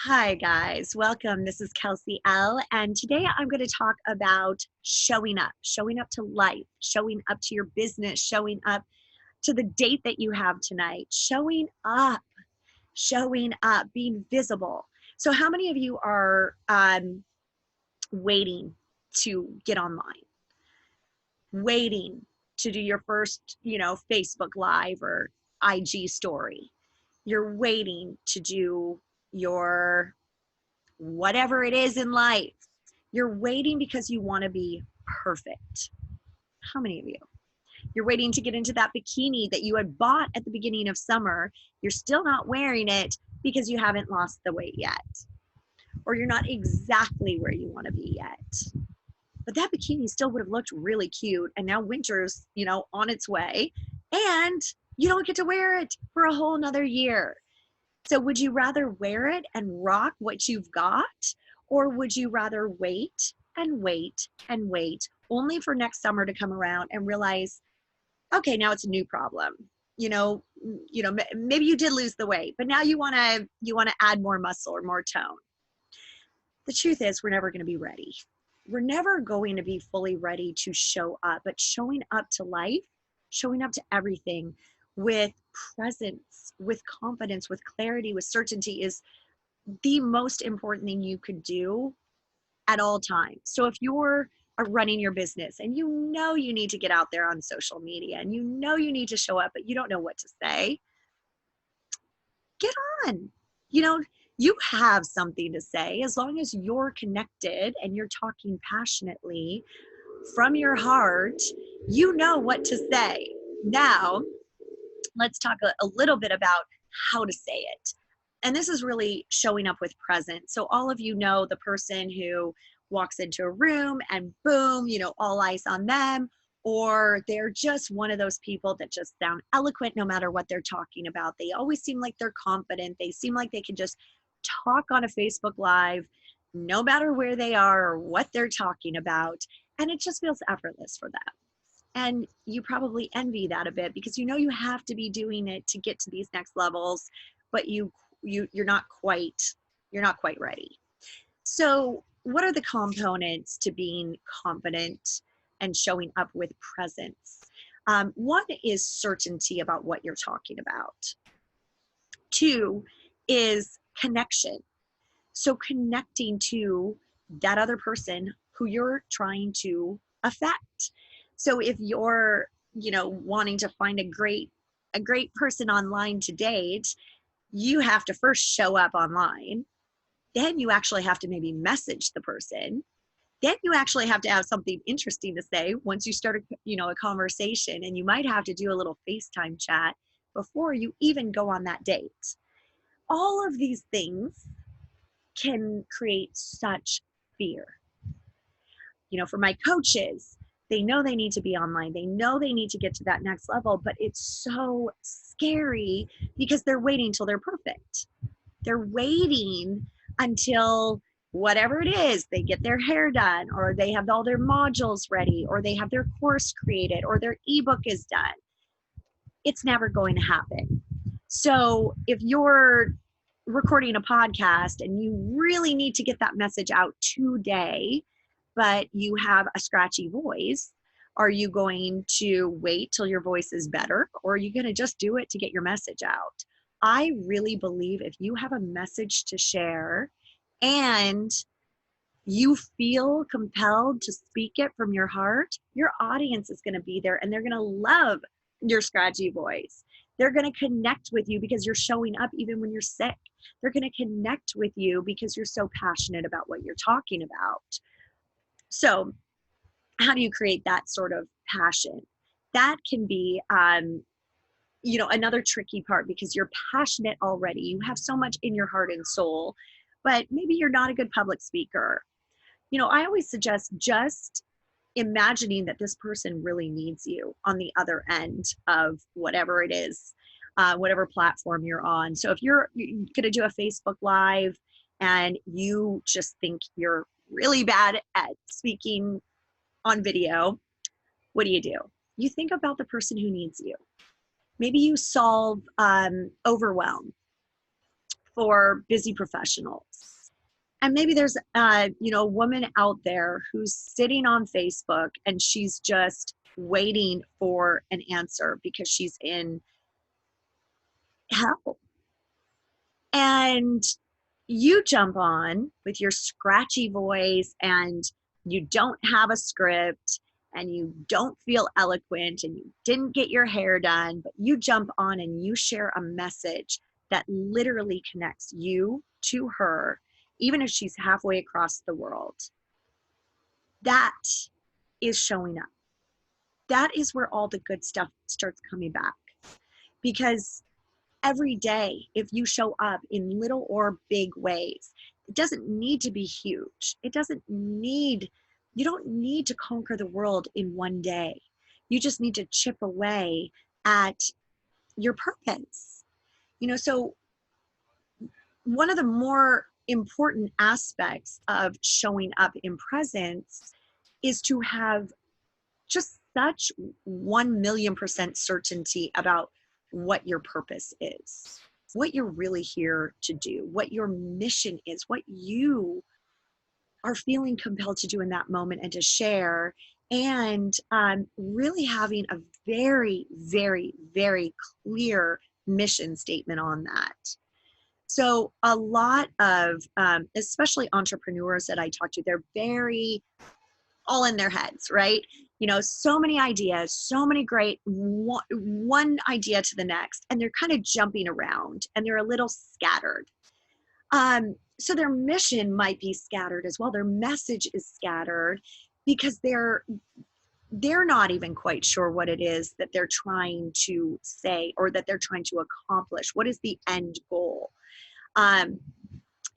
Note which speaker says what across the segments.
Speaker 1: Hi guys, welcome. This is Kelsy Elle, and today I'm going to talk about showing up to life, showing up to your business, showing up to the date that you have tonight, showing up, being visible. So how many of you are waiting to get online, waiting to do your first, Facebook Live or IG story? You're waiting to do your whatever it is in life. You're waiting because you want to be perfect. How many of you? You're waiting to get into that bikini that you had bought at the beginning of summer. You're still not wearing it because you haven't lost the weight yet, or you're not exactly where you want to be yet. But that bikini still would have looked really cute. And now winter's, on its way, and you don't get to wear it for a whole nother year. So would you rather wear it and rock what you've got? Or would you rather wait and wait and wait only for next summer to come around and realize, okay, now it's a new problem. Maybe you did lose the weight, but now you want to add more muscle or more tone. The truth is we're never going to be ready. We're never going to be fully ready to show up, but showing up to life, showing up to everything with presence, with confidence, with clarity, with certainty is the most important thing you could do at all times. So if you're running your business and you know you need to get out there on social media and you know you need to show up, but you don't know what to say, get on. You have something to say as long as you're connected and you're talking passionately from your heart, you know what to say. Now, let's talk a little bit about how to say it. And this is really showing up with presence. So all of you know the person who walks into a room and boom, all eyes on them, or they're just one of those people that just sound eloquent no matter what they're talking about. They always seem like they're confident. They seem like they can just talk on a Facebook Live no matter where they are or what they're talking about. And it just feels effortless for them. And you probably envy that a bit because you have to be doing it to get to these next levels, but you're not quite ready. So what are the components to being confident and showing up with presence? One is certainty about what you're talking about. Two is connection. So connecting to that other person who you're trying to affect. So if you're, wanting to find a great person online to date, you have to first show up online. Then you actually have to maybe message the person. Then you actually have to have something interesting to say once you start a conversation, and you might have to do a little FaceTime chat before you even go on that date. All of these things can create such fear. For my coaches, they know they need to be online. They know they need to get to that next level, but it's so scary because they're waiting till they're perfect. They're waiting until whatever it is, they get their hair done, or they have all their modules ready, or they have their course created, or their ebook is done. It's never going to happen. So if you're recording a podcast and you really need to get that message out today, but you have a scratchy voice, are you going to wait till your voice is better, or are you going to just do it to get your message out? I really believe if you have a message to share and you feel compelled to speak it from your heart, your audience is going to be there and they're going to love your scratchy voice. They're going to connect with you because you're showing up even when you're sick. They're going to connect with you because you're so passionate about what you're talking about. So how do you create that sort of passion? That can be, another tricky part because you're passionate already. You have so much in your heart and soul, but maybe you're not a good public speaker. I always suggest just imagining that this person really needs you on the other end of whatever it is, whatever platform you're on. So if you're going to do a Facebook Live and you just think you're really bad at speaking on video, what do? You think about the person who needs you. Maybe you solve overwhelm for busy professionals. And maybe there's a woman out there who's sitting on Facebook and she's just waiting for an answer because she's in hell. And you jump on with your scratchy voice and you don't have a script and you don't feel eloquent and you didn't get your hair done, but you jump on and you share a message that literally connects you to her, even if she's halfway across the world. That is showing up. That is where all the good stuff starts coming back. Because every day, if you show up in little or big ways, it doesn't need to be huge. You don't need to conquer the world in one day. You just need to chip away at your purpose. So one of the more important aspects of showing up in presence is to have just such 1,000,000% certainty about what your purpose is, what you're really here to do, what your mission is, what you are feeling compelled to do in that moment and to share, and really having a very, very, very clear mission statement on that. So a lot of, especially entrepreneurs that I talk to, they're very all in their heads, right? So many ideas, so many great, one idea to the next, and they're kind of jumping around and they're a little scattered. So their mission might be scattered as well. Their message is scattered because they're not even quite sure what it is that they're trying to say or that they're trying to accomplish. What is the end goal?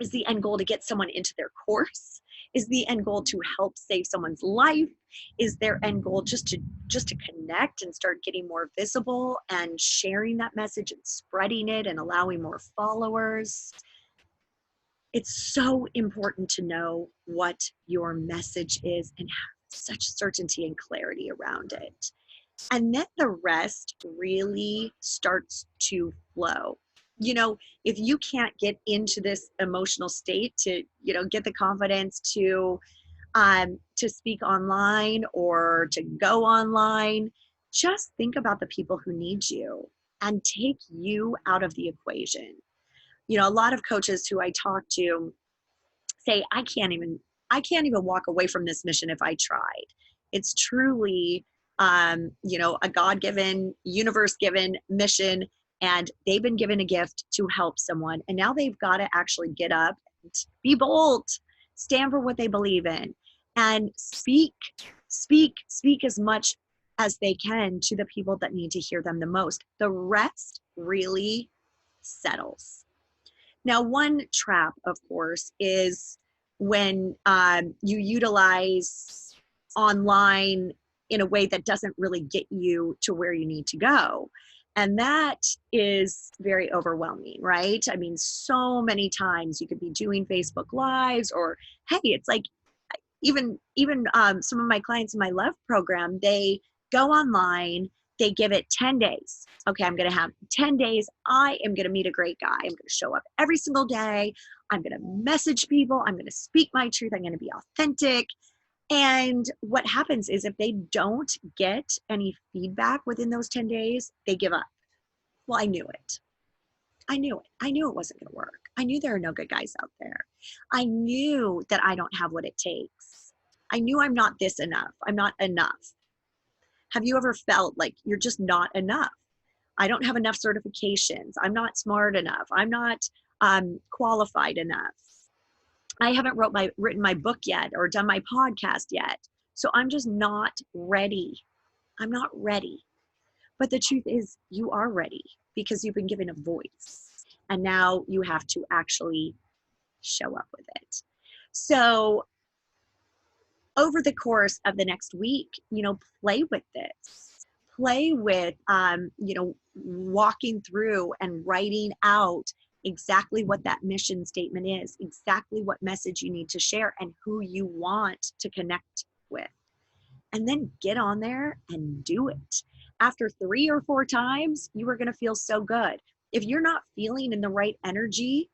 Speaker 1: Is the end goal to get someone into their course? Is the end goal to help save someone's life? Is their end goal just to connect and start getting more visible and sharing that message and spreading it and allowing more followers? It's so important to know what your message is and have such certainty and clarity around it. And then the rest really starts to flow. If you can't get into this emotional state to, get the confidence to speak online or to go online, just think about the people who need you and take you out of the equation. A lot of coaches who I talk to say, I can't even walk away from this mission if I tried. It's truly, a God-given, universe-given mission, and they've been given a gift to help someone. And now they've got to actually get up and be bold, stand for what they believe in, and speak as much as they can to the people that need to hear them the most. The rest really settles. Now, one trap, of course, is when you utilize online in a way that doesn't really get you to where you need to go. And that is very overwhelming, right? I mean, so many times you could be doing Facebook Lives, or, hey, it's like even some of my clients in my Love program, they go online, they give it 10 days. Okay, I'm going to have 10 days. I am going to meet a great guy. I'm going to show up every single day. I'm going to message people. I'm going to speak my truth. I'm going to be authentic. And what happens is if they don't get any feedback within those 10 days, they give up. Well, I knew it. I knew it wasn't going to work. I knew there are no good guys out there. I knew that I don't have what it takes. I knew I'm not this enough. I'm not enough. Have you ever felt like you're just not enough? I don't have enough certifications. I'm not smart enough. I'm not qualified enough. I haven't written my book yet or done my podcast yet. So I'm just not ready. I'm not ready. But the truth is you are ready because you've been given a voice. And now you have to actually show up with it. So over the course of the next week, play with this. Play with, walking through and writing out exactly what that mission statement is, exactly what message you need to share and who you want to connect with. And then get on there and do it. After 3 or 4 times, you are going to feel so good. If you're not feeling in the right energy,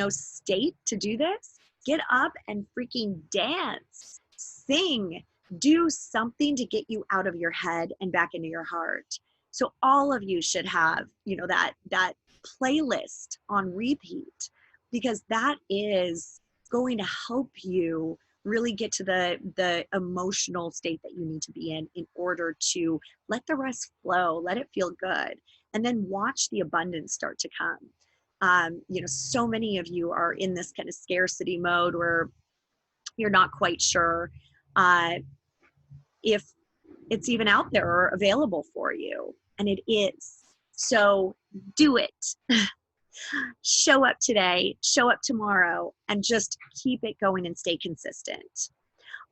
Speaker 1: state to do this, get up and freaking dance, sing, do something to get you out of your head and back into your heart. So all of you should have, that playlist on repeat, because that is going to help you really get to the emotional state that you need to be in order to let the rest flow, let it feel good, and then watch the abundance start to come. So many of you are in this kind of scarcity mode where you're not quite sure if it's even out there or available for you, and it is. So do it. Show up today, show up tomorrow, and just keep it going and stay consistent.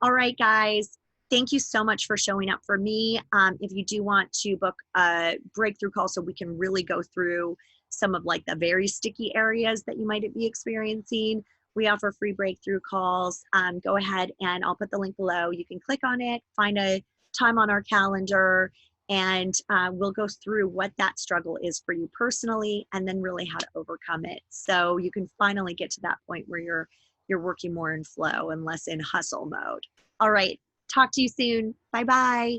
Speaker 1: All right, guys, thank you so much for showing up for me. If you do want to book a breakthrough call so we can really go through some of like the very sticky areas that you might be experiencing, we offer free breakthrough calls. Go ahead and I'll put the link below. You can click on it, find a time on our calendar, and we'll go through what that struggle is for you personally, and then really how to overcome it. So you can finally get to that point where you're working more in flow and less in hustle mode. All right, talk to you soon. Bye-bye.